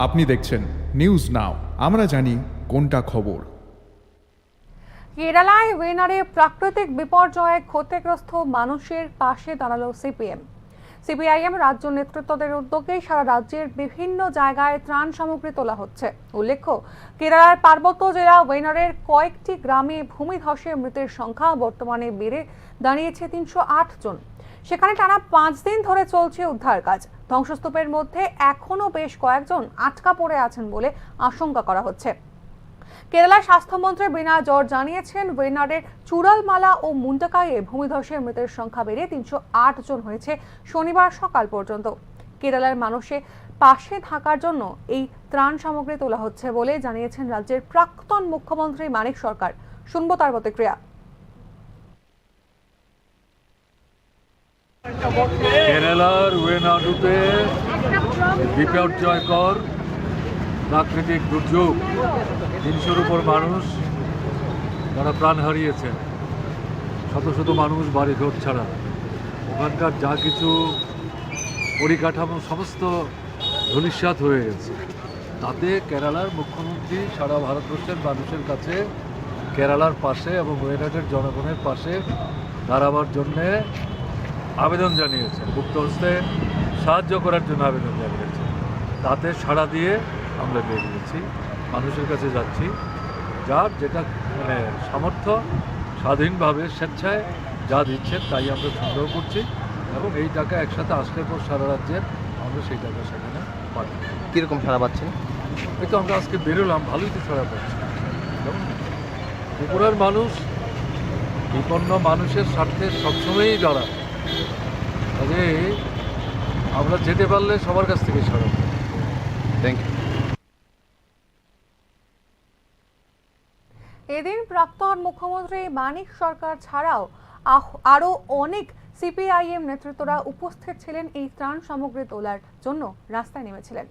আপনি দেখছেন news now, আমরা জানি কোনটা খবর। কেরালায় ওয়েনারে প্রাকৃতিক বিপর্যয়ে ক্ষতিগ্রস্ত মানুষের পাশে দাঁড়ালো সিপিআইএম রাজ্য নেতৃত্বদের উদ্যোগে সারা রাজ্যের বিভিন্ন জায়গায় ত্রাণ সামগ্রী তোলা হচ্ছে। উল্লেখ্য, কেরালার পার্বত্য জেলা ওয়েনারের কয়েকটি গ্রামে ভূমিধসে মৃতের সংখ্যা বর্তমানে বেড়ে দাঁড়িয়েছে ৩০৮ জন। সেখানে টানা 5 দিন ধরে চলছে উদ্ধার কাজ। ধ্বংসস্তূপের মধ্যে এখনও বেশ কয়েকজন আটকা পড়ে আছেন বলে আশঙ্কা করা হচ্ছে। কেরালার স্বাস্থ্যমন্ত্রী বীণা জর্জ জানিয়েছেন, ওয়েনারের চুড়ালমালা ও মুন্ডাকাইয়ে ভূমিধসে মৃতের সংখ্যা বেড়ে ৩০৮ জন হয়েছে শনিবার সকাল পর্যন্ত। কেরালার মানুষের পাশে থাকার জন্য এই ত্রাণ সামগ্রী তোলা হচ্ছে বলে জানিয়েছেন রাজ্যের প্রাক্তন মুখ্যমন্ত্রী মানিক সরকার। শুনবো তার প্রতিক্রিয়া। কেরালার ওয়েনাডুতে বিপর্যয়কর প্রাকৃতিক দুর্যোগ, ৩০০-র উপর মানুষ তারা প্রাণ হারিয়েছেন। শত শত মানুষ বাড়িঘর ছাড়া। ওখানকার যা কিছু পরিকাঠামো সমস্ত ধূলিসাৎ হয়ে গেছে। তাতে কেরালার মুখ্যমন্ত্রী সারা ভারতবর্ষের মানুষের কাছে কেরালার পাশে এবং ওয়েনাডের জনগণের পাশে দাঁড়াবার জন্যে আবেদন জানিয়েছেন, মুক্ত হস্তে সাহায্য করার জন্য আবেদন জানিয়েছেন। তাতে সাড়া দিয়ে আমরা বেরিয়েছি, মানুষের কাছে যাচ্ছি। যার যেটা সামর্থ্য, স্বাধীনভাবে স্বেচ্ছায় যা দিচ্ছেন তাই আমরা সংগ্রহ করছি এবং এই টাকা একসাথে আসলে পর সারা রাজ্যের আমরা সেই টাকা সেখানে পাই। কীরকম সাড়া পাচ্ছেন? এই তো আমরা আজকে বেরোলাম, ভালোই তো সাড়া পাচ্ছি। ত্রিপুরার মানুষ বিপন্ন মানুষের স্বার্থে সবসময়ই দাঁড়ায়। কাজে আমরা যেতে পারলে সবার কাছ থেকে সাড়া পাই। Thank you. এদিন প্রাক্তন মুখ্যমন্ত্রী মানিক সরকার ছাড়াও আরও অনেক সিপিআইএম নেতৃত্বরা উপস্থিত ছিলেন এই ত্রাণ সামগ্রী তোলার জন্য রাস্তায় নেমেছিলেন।